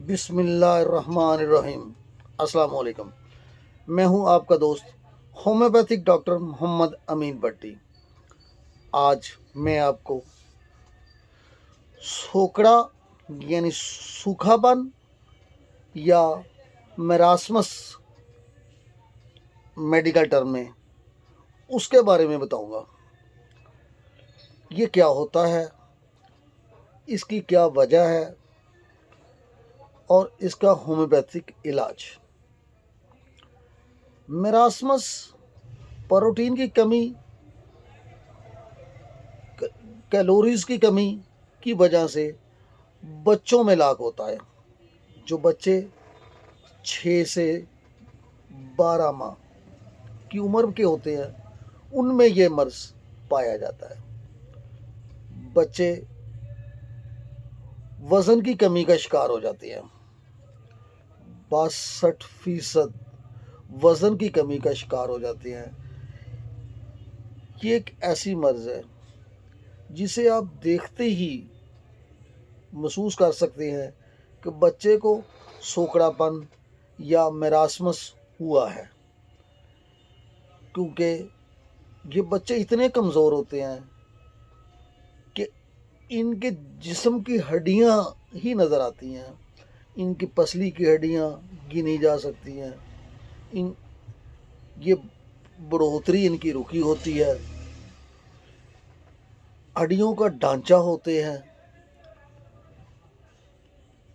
بسم اللہ الرحمن الرحیم۔ السلام علیکم، میں ہوں آپ کا دوست ہومیوپیتھک ڈاکٹر محمد امین بٹی۔ آج میں آپ کو سوکڑا یعنی سوکھا پن یا میراسمس میڈیکل ٹرم میں اس کے بارے میں بتاؤں گا۔ یہ کیا ہوتا ہے، اس کی کیا وجہ ہے اور اس کا ہومیوپیتھک علاج۔ میراسمس پروٹین کی کمی، کیلوریز کی کمی کی وجہ سے بچوں میں لاگ ہوتا ہے۔ جو بچے 6 سے 12 ماہ کی عمر کے ہوتے ہیں ان میں یہ مرض پایا جاتا ہے۔ بچے وزن کی کمی کا شکار ہو جاتے ہیں، 62% وزن کی کمی کا شکار ہو جاتے ہیں۔ یہ ایک ایسی مرض ہے جسے آپ دیکھتے ہی محسوس کر سکتے ہیں کہ بچے کو سوکڑا پن یا میراسمس ہوا ہے، کیونکہ یہ بچے اتنے کمزور ہوتے ہیں کہ ان کے جسم کی ہڈیاں ہی نظر آتی ہیں، ان کی پسلی کی ہڈیاں گنی جا سکتی ہیں، یہ بڑھوتری ان کی رکی ہوتی ہے، ہڈیوں کا ڈھانچہ ہوتے ہیں،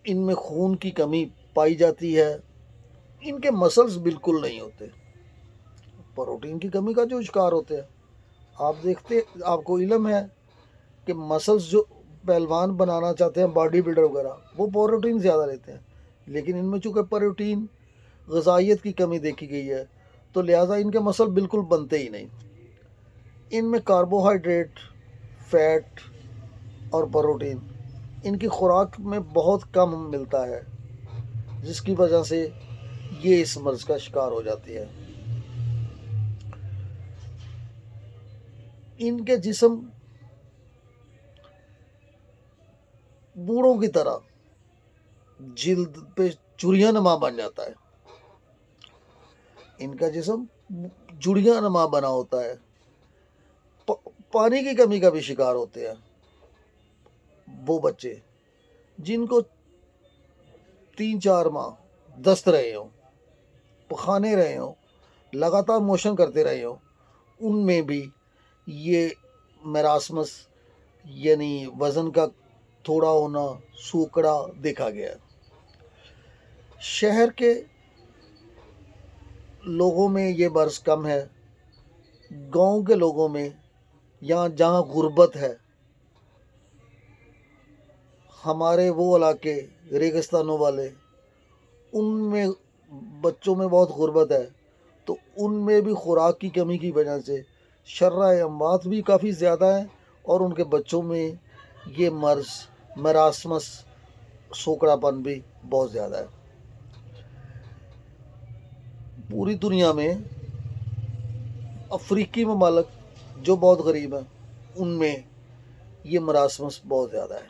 ان میں خون کی کمی پائی جاتی ہے، ان کے مسلز بالکل نہیں ہوتے، پروٹین کی کمی کا جو شکار ہوتے ہیں۔ آپ کو علم ہے کہ مسلز جو پہلوان بنانا چاہتے ہیں، باڈی بلڈر وغیرہ، وہ پروٹین زیادہ لیتے ہیں، لیکن ان میں چونکہ پروٹین غذائیت کی کمی دیکھی گئی ہے تو لہٰذا ان کے مسل بالکل بنتے ہی نہیں۔ ان میں کاربوہائیڈریٹ، فیٹ اور پروٹین ان کی خوراک میں بہت کم ملتا ہے، جس کی وجہ سے یہ اس مرض کا شکار ہو جاتی ہے۔ ان کے جسم بوڑھوں کی طرح جلد پہ چڑیا نما بن جاتا ہے، ان کا جسم جڑیا نما بنا ہوتا ہے، پانی کی کمی کا بھی شکار ہوتے ہیں وہ بچے جن کو 3-4 ماہ دست رہے ہوں، پخانے رہے ہوں، لگاتار موشن کرتے رہے ہوں، ان میں بھی یہ میراسمس یعنی وزن کا تھوڑا ہونا، سوکڑا دیکھا گیا ہے۔ شہر کے لوگوں میں یہ مرض کم ہے، گاؤں کے لوگوں میں یہاں جہاں غربت ہے، ہمارے وہ علاقے ریگستانوں والے، ان میں بچوں میں بہت غربت ہے، تو ان میں بھی خوراک کی کمی کی وجہ سے شرح اموات بھی کافی زیادہ ہیں، اور ان کے بچوں میں یہ مرض میراسمس سوکڑا پن بھی بہت زیادہ ہے۔ پوری دنیا میں افریقی ممالک جو بہت غریب ہیں ان میں یہ میراسمس بہت زیادہ ہے۔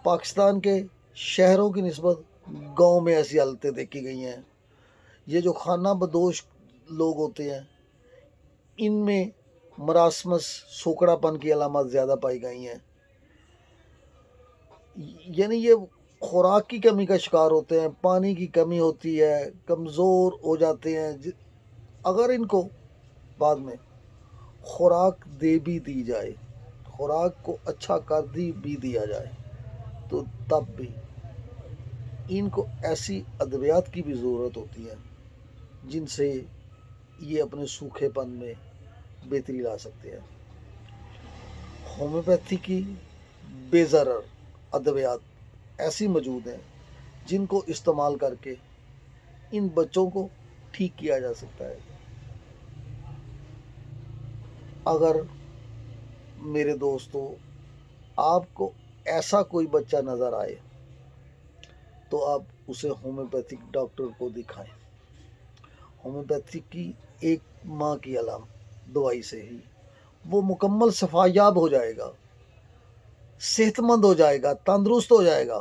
پاکستان کے شہروں کی نسبت گاؤں میں ایسی حالتیں دیکھی گئی ہیں۔ یہ جو خانہ بدوش لوگ ہوتے ہیں ان میں میراسمس سوکڑا پن کی علامات زیادہ پائی گئی ہیں، یعنی یہ خوراک کی کمی کا شکار ہوتے ہیں، پانی کی کمی ہوتی ہے، کمزور ہو جاتے ہیں۔ اگر ان کو بعد میں خوراک دے بھی دی جائے، خوراک کو اچھا کر بھی دیا جائے، تو تب بھی ان کو ایسی ادویات کی بھی ضرورت ہوتی ہے جن سے یہ اپنے سوکھے پن میں بہتری لا سکتے ہیں۔ ہومیوپیتھی کی بے ضرر ادویات ایسی موجود ہیں جن کو استعمال کر کے ان بچوں کو ٹھیک کیا جا سکتا ہے۔ اگر میرے دوستو آپ کو ایسا کوئی بچہ نظر آئے تو آپ اسے ہومیوپیتھک ڈاکٹر کو دکھائیں۔ ہومیوپیتھی کی 1 ماہ کی علام دوائی سے ہی وہ مکمل شفا یاب ہو جائے گا، صحت مند ہو جائے گا، تندرست ہو جائے گا،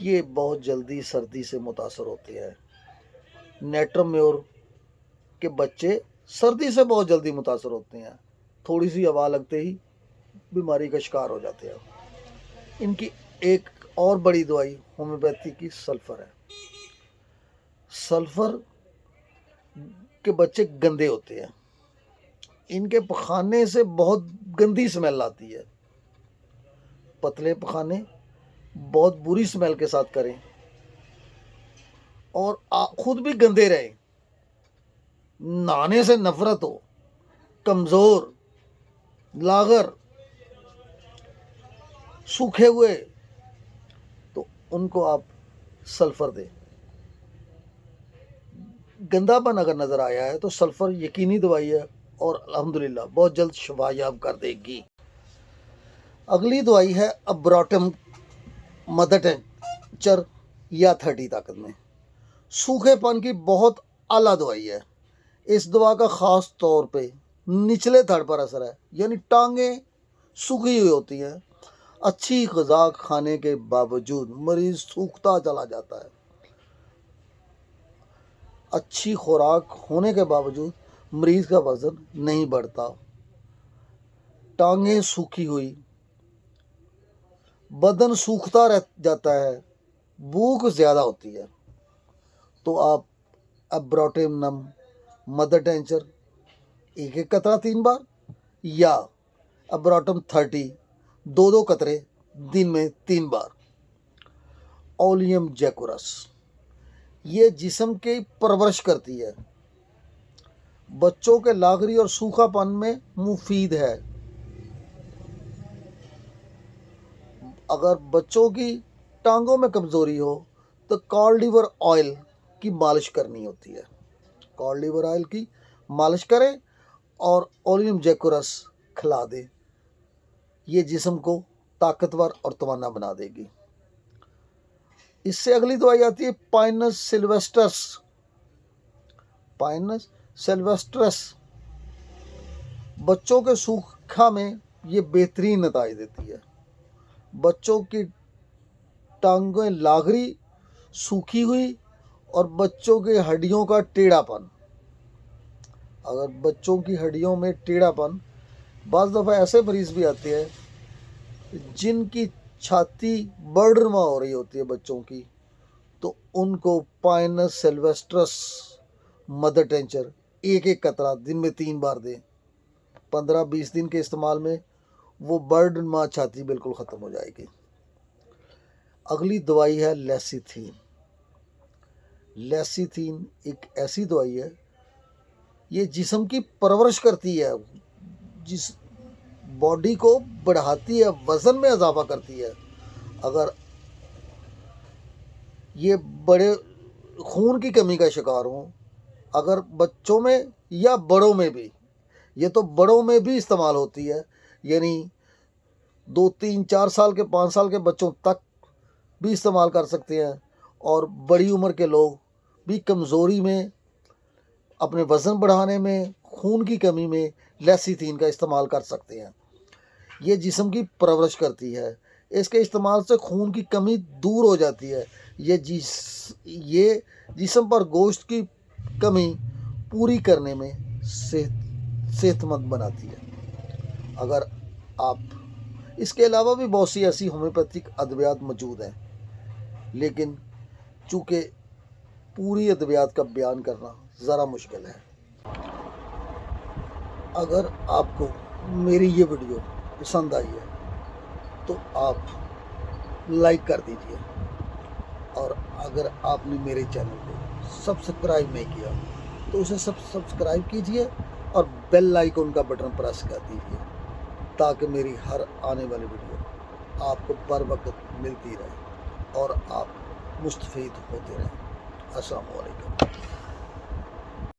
یہ بہت جلدی سردی سے متاثر ہوتے ہیں. نیٹرمیور کے بچے سردی سے بہت جلدی متاثر ہوتے ہیں. تھوڑی سی ہوا لگتے ہی بیماری کا شکار ہو جاتے ہیں. ان کی ایک اور بڑی دوائی ہومیوپیتھی کی سلفر ہے. سلفر کے بچے گندے ہوتے ہیں. ان کے پخانے سے بہت گندی اسمیل آتی ہے. پتلے پخانے بہت بری اسمیل کے ساتھ کریں اور خود بھی گندے رہیں. نہانے سے نفرت ہو، کمزور، لاغر، سوکھے ہوئے، تو ان کو آپ سلفر دیں. گندا پن اگر نظر آیا ہے تو سلفر یقینی دوائی ہے اور الحمدللہ بہت جلد شفا یاب کر دے گی. اگلی دوائی ہے ابراٹم مدر ٹینچر یا 30 طاقت میں. سوکھے پن کی بہت اعلیٰ دوائی ہے. اس دوا کا خاص طور پہ نچلے تھڑ پر اثر ہے، یعنی ٹانگیں سوکھی ہوئی ہوتی ہیں. اچھی غذا کھانے کے باوجود مریض سوکھتا چلا جاتا ہے. اچھی خوراک ہونے کے باوجود مریض کا وزن نہیں بڑھتا. ٹانگیں سوکھی ہوئی، بدن سوکھتا رہ جاتا ہے، بھوک زیادہ ہوتی ہے، تو آپ ابراٹم نم مدر ٹینچر 1 قطرہ 3 بار یا ابراٹم 30 2 قطرے دن میں 3 بار. اولیم جیکورس یہ جسم کی پرورش کرتی ہے. بچوں کے لاغری اور سوکھا پن میں مفید ہے. اگر بچوں کی ٹانگوں میں کمزوری ہو تو کال لیور آئل کی مالش کرنی ہوتی ہے. کال لیور آئل کی مالش کریں اور اولیم جیکورس کھلا دیں. یہ جسم کو طاقتور اور توانا بنا دے گی. اس سے اگلی دوائی آتی ہے پائنس سلویسٹرس. پائنس سلویسٹرس بچوں کے سوکھا میں یہ بہترین نتائج دیتی ہے. بچوں کی ٹانگیں لاغری، سوکھی ہوئی اور بچوں کی ہڈیوں کا ٹیڑھا پن. اگر بچوں کی ہڈیوں میں ٹیڑھا پن، بعض دفعہ ایسے مریض بھی آتے ہیں جن کی چھاتی برڈرما ہو رہی ہوتی ہے بچوں کی، تو ان کو پائنس سلویسٹرس مدر ٹینچر 1 قطرہ دن میں 3 بار دیں. 15-20 دن کے استعمال میں وہ برڈرما چھاتی بالکل ختم ہو جائے گی. اگلی دوائی ہے لیسیتھین. لیسیتھین ایک ایسی دوائی ہے، یہ جسم کی پرورش کرتی ہے، جس باڈی کو بڑھاتی ہے، وزن میں اضافہ کرتی ہے. اگر یہ بڑے خون کی کمی کا شکار ہوں، اگر بچوں میں یا بڑوں میں بھی، یہ تو بڑوں میں بھی استعمال ہوتی ہے، یعنی 2 3 4 سال کے 5 سال کے بچوں تک بھی استعمال کر سکتے ہیں، اور بڑی عمر کے لوگ بھی کمزوری میں، اپنے وزن بڑھانے میں، خون کی کمی میں لیسیتھین کا استعمال کر سکتے ہیں. یہ جسم کی پرورش کرتی ہے. اس کے استعمال سے خون کی کمی دور ہو جاتی ہے. یہ جسم پر گوشت کی کمی پوری کرنے میں صحت مند بناتی ہے. اگر آپ اس کے علاوہ بھی بہت سی ایسی ہومیوپیتھک ادویات موجود ہیں، لیکن چونکہ پوری ادویات کا بیان کرنا ذرا مشکل ہے. اگر آپ کو میری یہ ویڈیو پسند آئی ہے تو آپ لائک کر دیجئے، اور اگر آپ نے میرے چینل کو سبسکرائب نہیں کیا تو اسے سبسکرائب کیجئے اور بیل آئیکن کا بٹن پریس کر دیجئے، تاکہ میری ہر آنے والی ویڈیو آپ کو بر وقت ملتی رہے اور آپ مستفید ہوتے رہیں. السلام علیکم.